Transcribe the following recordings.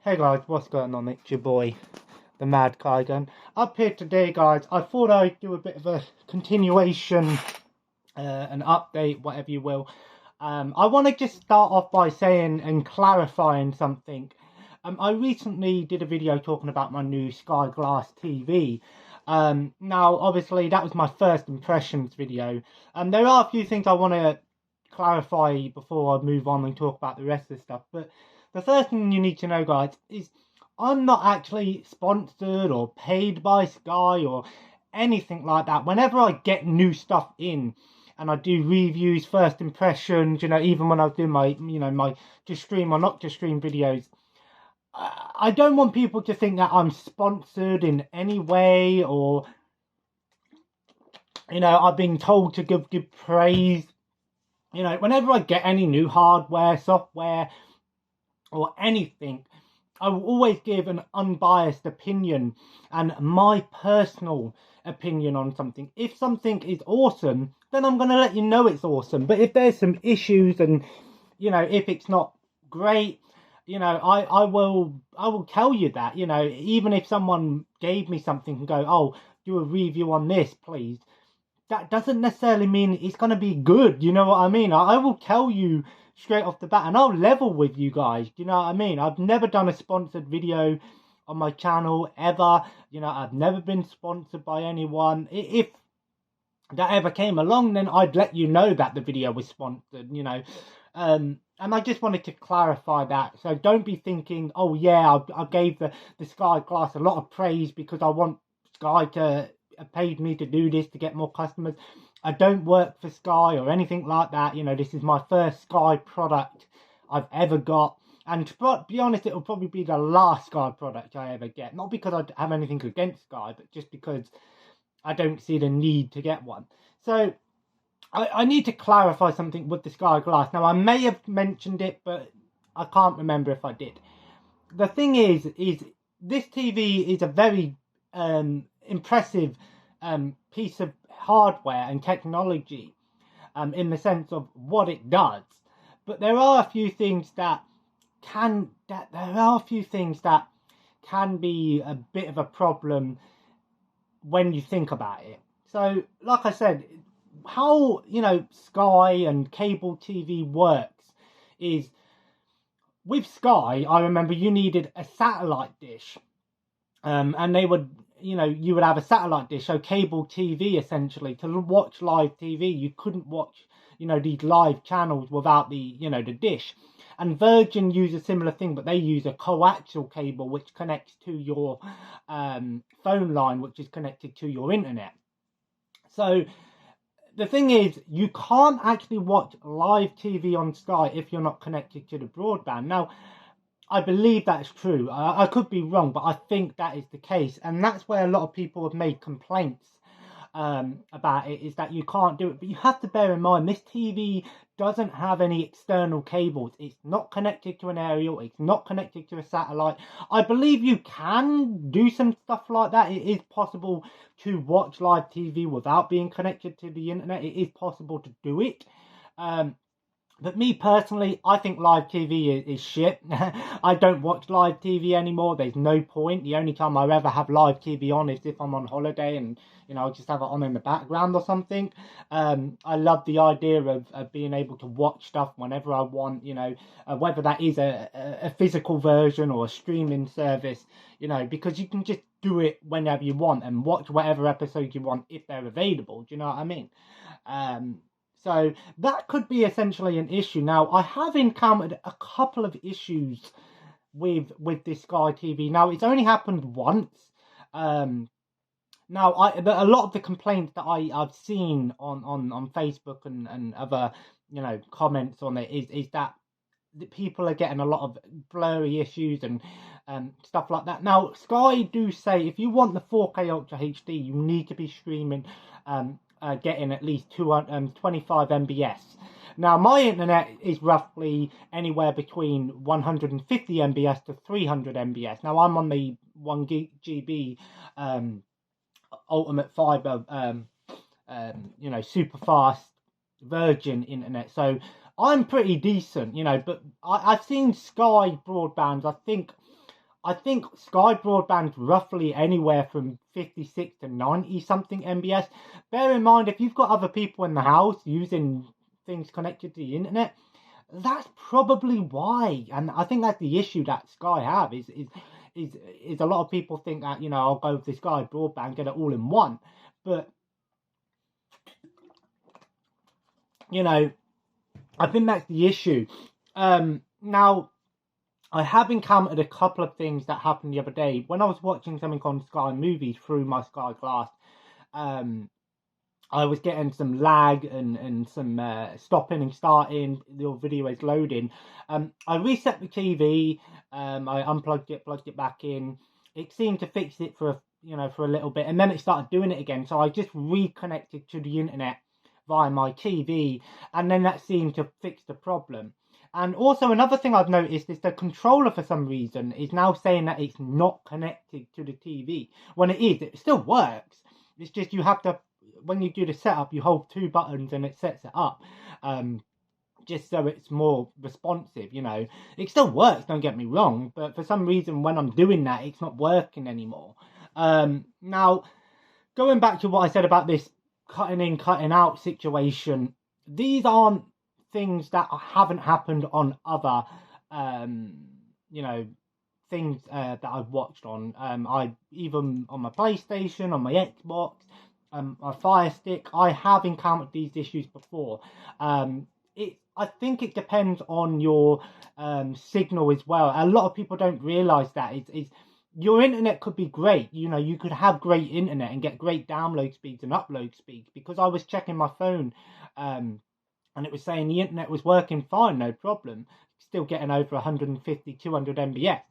Hey guys, what's going on? It's your boy, the Mad Kaigan. Up here today, guys. I thought I'd do a bit of a continuation, an update, whatever you will. I want to just start off by saying and clarifying something. I recently did a video talking about my new Sky Glass TV. Now, obviously, that was my first impressions video. There are a few things I want to clarify before I move on and talk about the rest of the stuff, but the first thing you need to know, guys, is I'm not actually sponsored or paid by Sky or anything like that. Whenever I get new stuff in and I do reviews, first impressions, even when I do my, my just stream or not just stream videos, I don't want people to think that I'm sponsored in any way or, I've been told to give praise. Whenever I get any new hardware, software, or anything, I will always give an unbiased opinion and my personal opinion on something. If something is awesome, then I'm going to let you know it's awesome. But if there's some issues and, if it's not great, I will tell you that, even if someone gave me something and go, oh, do a review on this, please. That doesn't necessarily mean it's going to be good. You know what I mean? I will tell you straight off the bat, and I'll level with you guys. Do you know what I mean? I've never done a sponsored video on my channel ever. I've never been sponsored by anyone. If that ever came along, then I'd let you know that the video was sponsored, and I just wanted to clarify that. So don't be thinking, oh yeah, I gave the Sky Glass a lot of praise because I want Sky to paid me to do this to get more customers. I don't work for Sky or anything like that. This is my first Sky product I've ever got. And to be honest, it'll probably be the last Sky product I ever get. Not because I have anything against Sky, but just because I don't see the need to get one. So I need to clarify something with the Sky Glass. Now, I may have mentioned it, but I can't remember if I did. The thing is this TV is a very impressive piece of hardware and technology in the sense of what it does, but there are a few things that can be a bit of a problem when you think about it. So like I said, how Sky and cable TV works is, with Sky, I remember you needed a satellite dish, and they would, you would have a satellite dish, so cable TV essentially, to watch live TV. You couldn't watch, these live channels without the, the dish. And Virgin use a similar thing, but they use a coaxial cable which connects to your phone line, which is connected to your internet. So the thing is, you can't actually watch live TV on Sky if you're not connected to the broadband. Now, I believe that's true. I could be wrong, but I think that is the case. And that's where a lot of people have made complaints about it, is that you can't do it. But you have to bear in mind, this TV doesn't have any external cables. It's not connected to an aerial. It's not connected to a satellite. I believe you can do some stuff like that. It is possible to watch live TV without being connected to the internet. It is possible to do it. But me personally, I think live TV is shit. I don't watch live TV anymore. There's no point. The only time I ever have live TV on is if I'm on holiday and, I'll just have it on in the background or something. I love the idea of being able to watch stuff whenever I want, whether that is a physical version or a streaming service, because you can just do it whenever you want and watch whatever episode you want if they're available. Do you know what I mean? So that could be essentially an issue. Now, I have encountered a couple of issues with this Sky TV. Now, it's only happened once. Now, a lot of the complaints that I've seen on Facebook and other, comments on it is that the people are getting a lot of blurry issues and stuff like that. Now, Sky do say if you want the 4K Ultra HD, you need to be streaming getting at least 25 MBS. Now, my internet is roughly anywhere between 150 MBS to 300 MBS. Now, I'm on the 1 GB Ultimate Fiber, super fast Virgin internet. So I'm pretty decent, but I've seen Sky broadband, I think I think Sky Broadband's roughly anywhere from 56 to 90 something Mbps. Bear in mind, if you've got other people in the house using things connected to the internet, that's probably why. And I think that's the issue that Sky have is a lot of people think that, you know, I'll go with the Sky Broadband, get it all in one. But, you know, I think that's the issue. Now, I have encountered a couple of things that happened the other day. When I was watching something on Sky Movies through my Sky Glass, I was getting some lag and some stopping and starting, the video is loading. I reset the TV, I unplugged it, plugged it back in. It seemed to fix it for a little bit, and then it started doing it again. So I just reconnected to the internet via my TV, and then that seemed to fix the problem. And also another thing I've noticed is the controller for some reason is now saying that it's not connected to the TV. When it is, it still works. It's just you have to, when you do the setup, you hold two buttons and it sets it up. Just so it's more responsive, you know. It still works, don't get me wrong, but for some reason when I'm doing that, it's not working anymore. Now, going back to what I said about this cutting in, cutting out situation, these aren't things that haven't happened on other, things that I've watched on. I even on my PlayStation, on my Xbox, my Fire Stick, I have encountered these issues before. I think it depends on your signal as well. A lot of people don't realise that your internet could be great. You know, you could have great internet and get great download speeds and upload speeds, because I was checking my phone and it was saying the internet was working fine, no problem. Still getting over 150, 200 Mbps.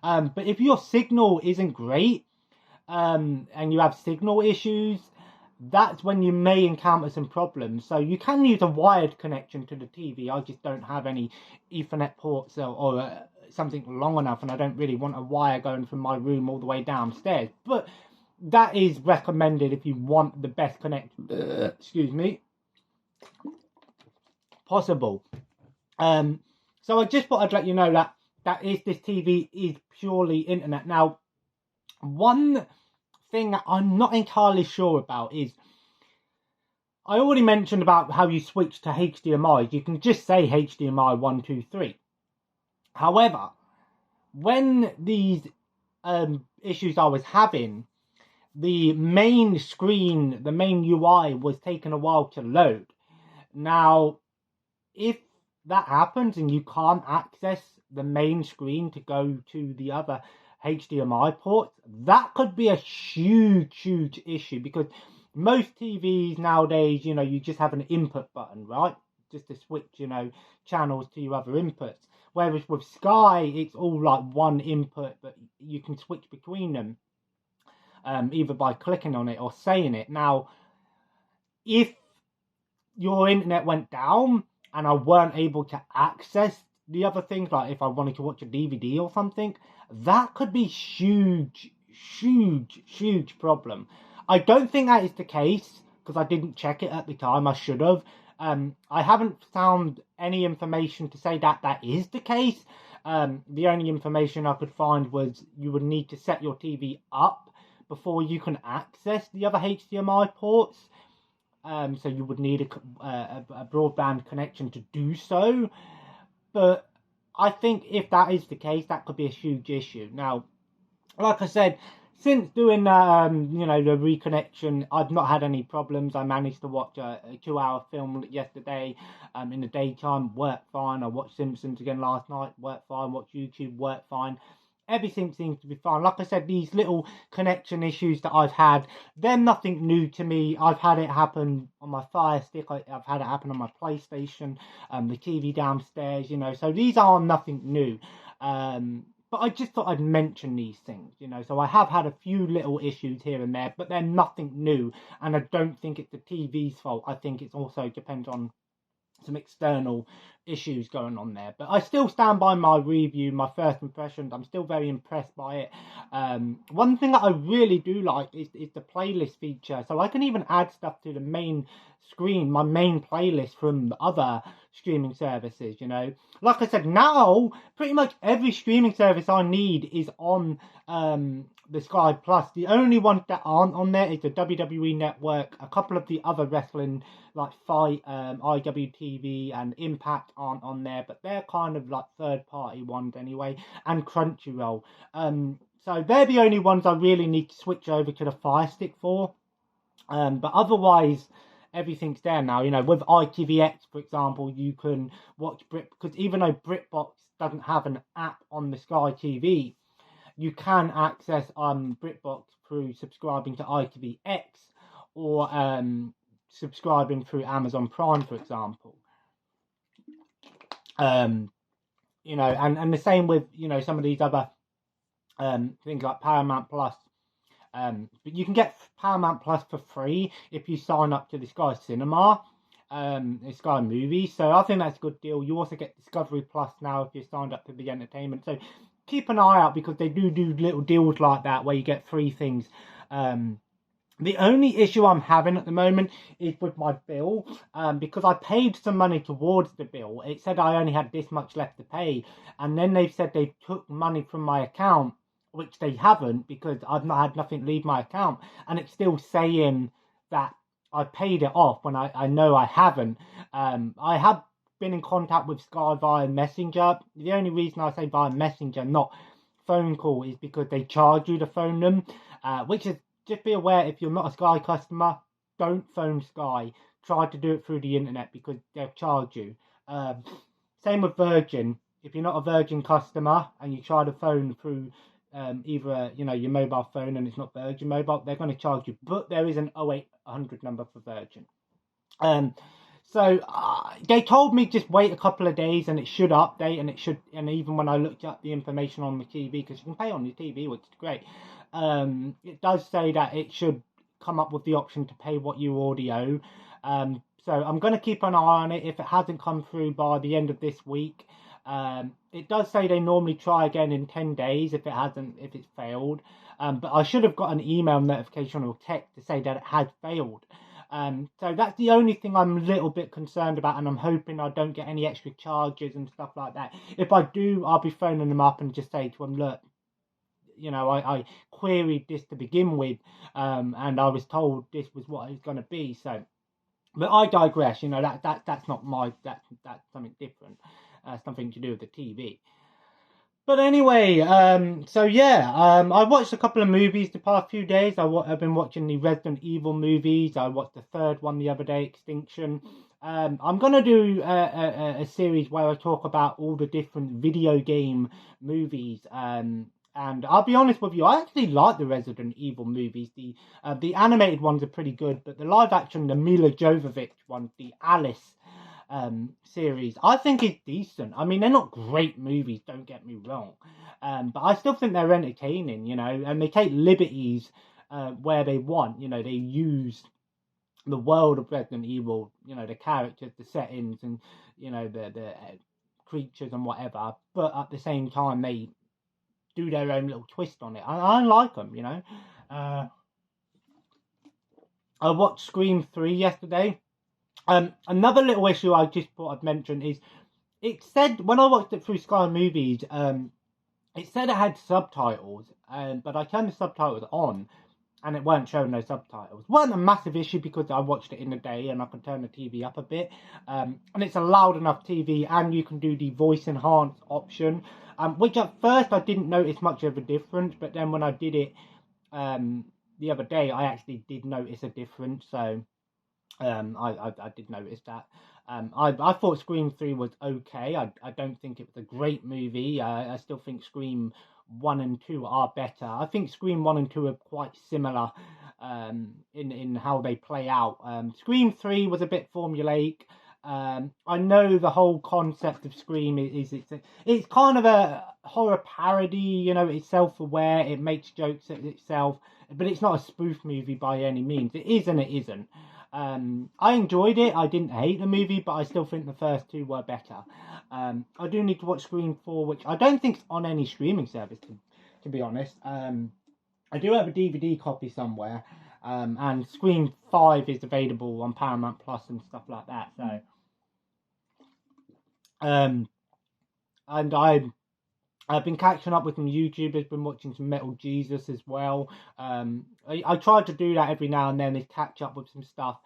But if your signal isn't great and you have signal issues, that's when you may encounter some problems. So you can use a wired connection to the TV. I just don't have any Ethernet ports or something long enough, and I don't really want a wire going from my room all the way downstairs. But that is recommended if you want the best connection. Excuse me. Possible. So I just thought I'd let you know that this TV is purely internet. Now, one thing that I'm not entirely sure about is, I already mentioned about how you switch to HDMI. You can just say HDMI 1, 2, 3. However, when these issues I was having, the main screen, the main UI was taking a while to load. Now, if that happens and you can't access the main screen to go to the other HDMI ports, that could be a huge issue, because most TVs nowadays, you know, you just have an input button, right? Just to switch, you know, channels to your other inputs. Whereas with Sky, it's all like one input, but you can switch between them either by clicking on it or saying it. Now, if your internet went down and I weren't able to access the other things, like if I wanted to watch a DVD or something, that could be huge problem. I don't think that is the case, because I didn't check it at the time. I should have. I haven't found any information to say that that is the case. The only information I could find was you would need to set your TV up before you can access the other HDMI ports. So you would need a broadband connection to do so. But I think if that is the case, that could be a huge issue. Now, like I said, since doing the reconnection, I've not had any problems. I managed to watch a 2-hour film yesterday in the daytime, worked fine. I watched Simpsons again last night, worked fine. Watched YouTube, worked fine. Everything seems to be fine. Like I said, these little connection issues that I've had, they're nothing new to me. I've had it happen on my Fire Stick. I've had it happen on my PlayStation, the TV downstairs, you know. So these are nothing new. But I just thought I'd mention these things, you know. So I have had a few little issues here and there, but they're nothing new. And I don't think it's the TV's fault. I think it also depends on some external issues going on there. But I still stand by my review, my first impressions. I'm still very impressed by it. One thing that I really do like is the playlist feature. So I can even add stuff to the main screen, my main playlist from the other streaming services, you know. Like I said, now pretty much every streaming service I need is on the Sky Plus. The only ones that aren't on there is the WWE Network. A couple of the other wrestling like Fight, IWTV and Impact aren't on there, but they're kind of like third party ones anyway, and Crunchyroll. So they're the only ones I really need to switch over to the Fire Stick for. But otherwise, everything's there now. You know, with ITVX, for example, you can watch because even though BritBox doesn't have an app on the Sky TV, you can access BritBox through subscribing to ITVX or subscribing through Amazon Prime, for example. You know, and the same with, you know, some of these other things like Paramount Plus. But you can get Paramount Plus for free if you sign up to the Sky Cinema, the Sky Movies. So I think that's a good deal. You also get Discovery Plus now if you're signed up to the entertainment. So keep an eye out because they do little deals like that where you get free things. The only issue I'm having at the moment is with my bill, because I paid some money towards the bill. It said I only had this much left to pay, and then they've said they took money from my account, which they haven't because I've not had nothing leave my account, and it's still saying that I paid it off when I know I haven't. I have been in contact with Sky via Messenger. The only reason I say via Messenger, not phone call, is because they charge you to phone them, which is, just be aware, if you're not a Sky customer, don't phone Sky. Try to do it through the internet because they'll charge you. Same with Virgin. If you're not a Virgin customer and you try to phone through either you know, your mobile phone and it's not Virgin Mobile, they're going to charge you. But there is an 0800 number for Virgin. So they told me just wait a couple of days and it should update, and even when I looked up the information on the TV, because you can pay on your TV, which is great, it does say that it should come up with the option to pay what you already owe. So I'm going to keep an eye on it. If it hasn't come through by the end of this week, it does say they normally try again in 10 days if it's failed. But I should have got an email notification or text to say that it has failed. So that's the only thing I'm a little bit concerned about, and I'm hoping I don't get any extra charges and stuff like that. If I do, I'll be phoning them up and just say to them, look, you know, I queried this to begin with, and I was told this was what it was going to be. So, but I digress. You know, that's not that's something different. Something to do with the TV. But anyway, so yeah, I watched a couple of movies the past few days. I've been watching the Resident Evil movies. I watched the third one the other day, Extinction. I'm going to do a series where I talk about all the different video game movies. And I'll be honest with you, I actually like the Resident Evil movies. The animated ones are pretty good, but the live action, the Mila Jovovich one, the Alice series, I think is decent. I mean, they're not great movies, don't get me wrong, but I still think they're entertaining, you know, and they take liberties where they want. You know, they use the world of Resident Evil, you know, the characters, the settings, and, you know, the creatures and whatever, but at the same time they do their own little twist on it. I like them, you know. I watched Scream 3 yesterday. Another little issue I just thought I'd mention is, it said, when I watched it through Sky Movies, it said it had subtitles, but I turned the subtitles on, and it weren't showing no subtitles. It wasn't a massive issue because I watched it in the day, and I can turn the TV up a bit, and it's a loud enough TV, and you can do the voice enhance option, which at first I didn't notice much of a difference, but then when I did it the other day, I actually did notice a difference, so I did notice that. I thought Scream 3 was okay. I don't think it was a great movie. I still think Scream 1 and 2 are better. I think Scream 1 and 2 are quite similar in how they play out. Scream 3 was a bit formulaic. I know the whole concept of Scream it's kind of a horror parody, you know, it's self-aware, it makes jokes at itself, but it's not a spoof movie by any means. It is and it isn't. I enjoyed it. I didn't hate the movie, but I still think the first two were better. I do need to watch Scream 4, which I don't think is on any streaming service, to be honest. I do have a DVD copy somewhere, and Scream 5 is available on Paramount Plus and stuff like that. So, and I've been catching up with some YouTubers, been watching some Metal Jesus as well. I try to do that every now and then, is catch up with some stuff.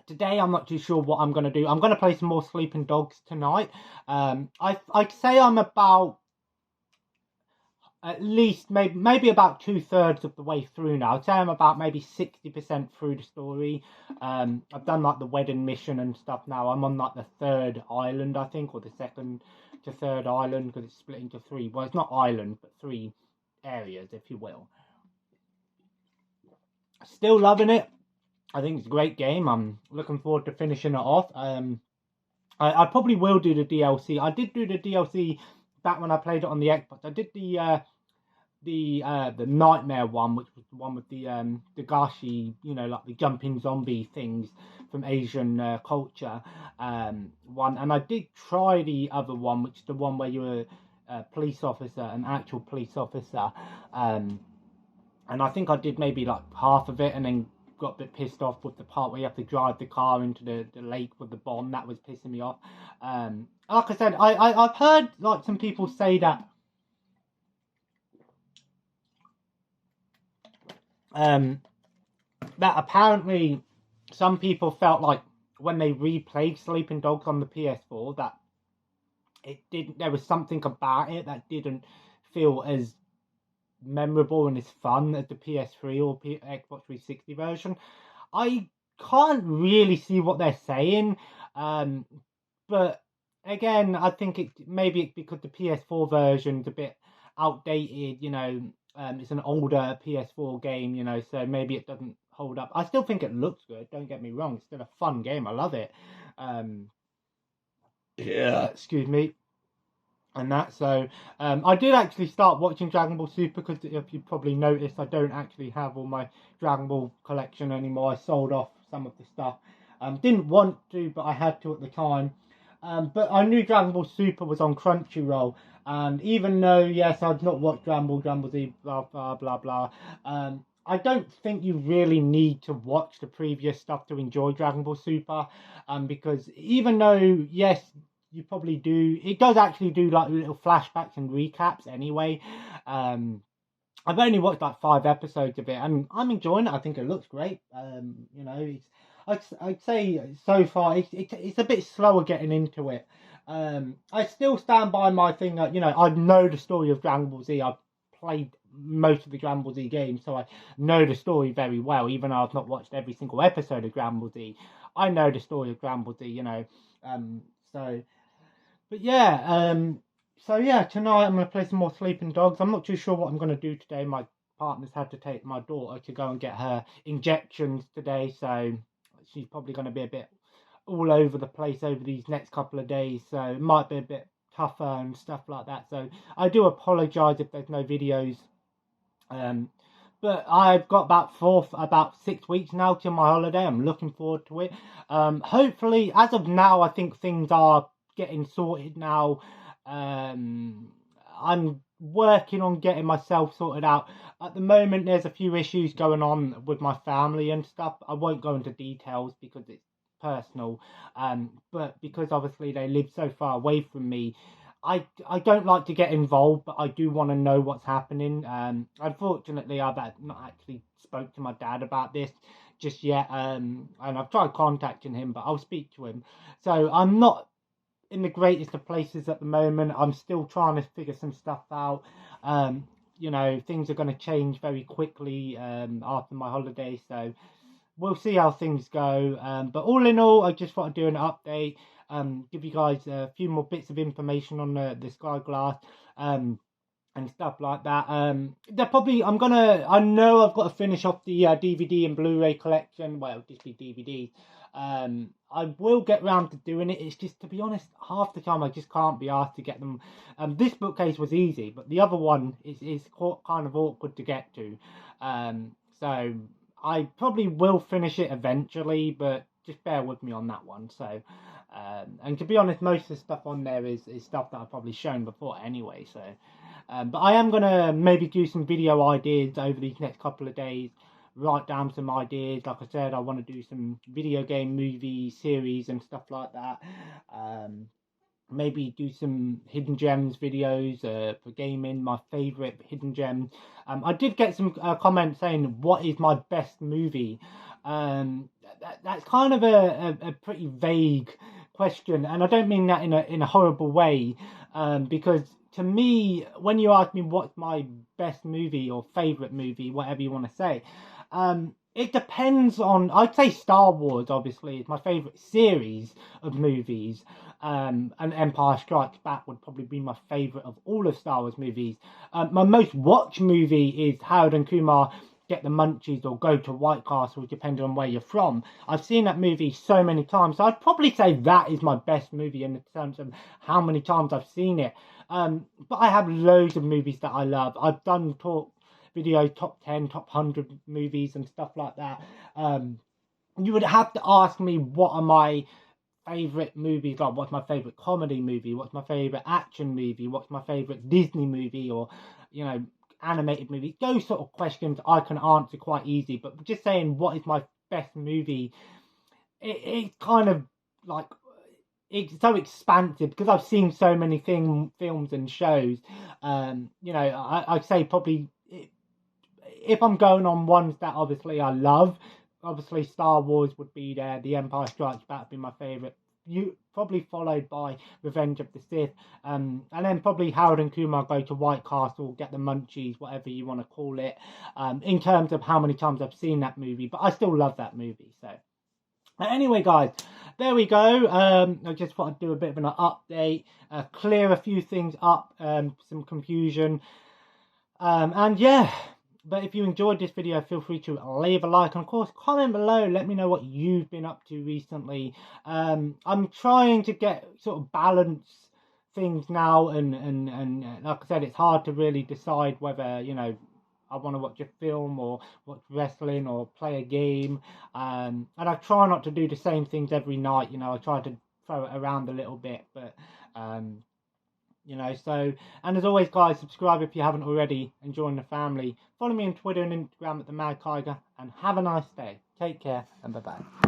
Today I'm not too sure what I'm going to do. I'm going to play some more Sleeping Dogs tonight. I'd say I'm about at least maybe about 2/3 of the way through now. I'd say I'm about maybe 60% through the story. I've done like the wedding mission and stuff now. I'm on like the third island, I think, or the second to third island, because it's split into three. Well, it's not island, but three areas, if you will. Still loving it. I think it's a great game. I'm looking forward to finishing it off. I probably will do the DLC. I did do the DLC back when I played it on the Xbox. I did the Nightmare one, which was the one with the Dagashi, like the jumping zombie things from Asian culture one. And I did try the other one, which is the one where you're a police officer, an actual police officer. And I think I did maybe like half of it, and then got a bit pissed off with the part where you have to drive the car into the lake with the bomb. That was pissing me off. Like I said, I've heard like some people say that that apparently some people felt like when they replayed Sleeping Dogs on the PS4 that there was something about it that didn't feel as memorable and as fun as the PS3 or Xbox 360 version. I can't really see what they're saying, but again, I think maybe it's because the PS4 version's a bit outdated, it's an older PS4 game, so maybe it doesn't hold up. I still think it looks good, don't get me wrong, it's still a fun game, I love it. Excuse me. And that, so I did actually start watching Dragon Ball Super, because if you probably noticed, I don't actually have all my Dragon Ball collection anymore. I sold off some of the stuff. Didn't want to, but I had to at the time. But I knew Dragon Ball Super was on Crunchyroll, and even though, yes, I'd not watched Dragon Ball Z, blah, blah, blah, blah, I don't think you really need to watch the previous stuff to enjoy Dragon Ball Super, because even though, yes, you probably do, it does actually do like little flashbacks and recaps anyway. I've only watched like 5 episodes of it, and I'm enjoying it. I think it looks great. I'd say so far it's a bit slower getting into it. I still stand by my thing that, I know the story of Dragon Ball Z. I've played most of the Dragon Ball Z games, so I know the story very well, even though I've not watched every single episode of Dragon Ball Z. I know the story of Dragon Ball Z, But yeah, tonight I'm going to play some more Sleeping Dogs. I'm not too sure what I'm going to do today. My partner's had to take my daughter to go and get her injections today, so she's probably going to be a bit all over the place over these next couple of days, so it might be a bit tougher and stuff like that. So I do apologise if there's no videos. But I've got about 6 weeks now till my holiday. I'm looking forward to it. Hopefully, as of now, I think things are getting sorted now. I'm working on getting myself sorted out. At the moment, there's a few issues going on with my family and stuff. I won't go into details because it's personal, but because obviously they live so far away from me, I don't like to get involved, but I do want to know what's happening. Unfortunately, I've not actually spoke to my dad about this just yet, and I've tried contacting him, but I'll speak to him. So I'm not in the greatest of places at the moment. I'm still trying to figure some stuff out. Things are going to change very quickly after my holiday, so we'll see how things go. But all in all, I just want to do an update, give you guys a few more bits of information on the Sky Glass and stuff like that. I know I've got to finish off the DVD and Blu-ray collection. Well, just be DVDs. I will get round to doing it. It's just, to be honest, half the time I just can't be asked to get them. This bookcase was easy, but the other one is kind of awkward to get to. So I probably will finish it eventually, but just bear with me on that one. So, and to be honest, most of the stuff on there is stuff that I've probably shown before anyway. So, but I am gonna maybe do some video ideas over these next couple of days. Write down some ideas. Like I said, I want to do some video game movie series and stuff like that. Maybe do some hidden gems videos for gaming, my favorite hidden gems. I did get some comments saying what is my best movie. That's kind of a pretty vague question, and I don't mean that in a horrible way, because to me, when you ask me what's my best movie or favorite movie, whatever you want to say, it depends on. I'd say Star Wars, obviously, is my favorite series of movies. And Empire Strikes Back would probably be my favorite of all of Star Wars movies. My most watched movie is Harold and Kumar Get the Munchies or Go to White Castle, depending on where you're from. I've seen that movie so many times, so I'd probably say that is my best movie in terms of how many times I've seen it. But I have loads of movies that I love. I've done videos, top 10, top 100 movies and stuff like that. You would have to ask me what are my favorite movies, like what's my favorite comedy movie, what's my favorite action movie, what's my favorite Disney movie, or animated movie. Those sort of questions I can answer quite easy, but just saying what is my best movie, it's kind of like, it's so expansive because I've seen so many films and shows. I'd say probably, if I'm going on ones that obviously I love, obviously Star Wars would be there, The Empire Strikes Back would be my favourite, probably followed by Revenge of the Sith, and then probably Harold and Kumar Go to White Castle, Get the Munchies, whatever you want to call it, in terms of how many times I've seen that movie, but I still love that movie. So anyway, guys, there we go. I just thought I'd do a bit of an update, clear a few things up, some confusion, and yeah. But if you enjoyed this video, feel free to leave a like, and of course comment below, let me know what you've been up to recently. I'm trying to get sort of balance things now, and like I said, it's hard to really decide whether I want to watch a film or watch wrestling or play a game, and I try not to do the same things every night. I try to throw it around a little bit, but so, and as always, guys, subscribe if you haven't already and join the family. Follow me on Twitter and Instagram at The Mad Tiger, and have a nice day. Take care, and bye-bye.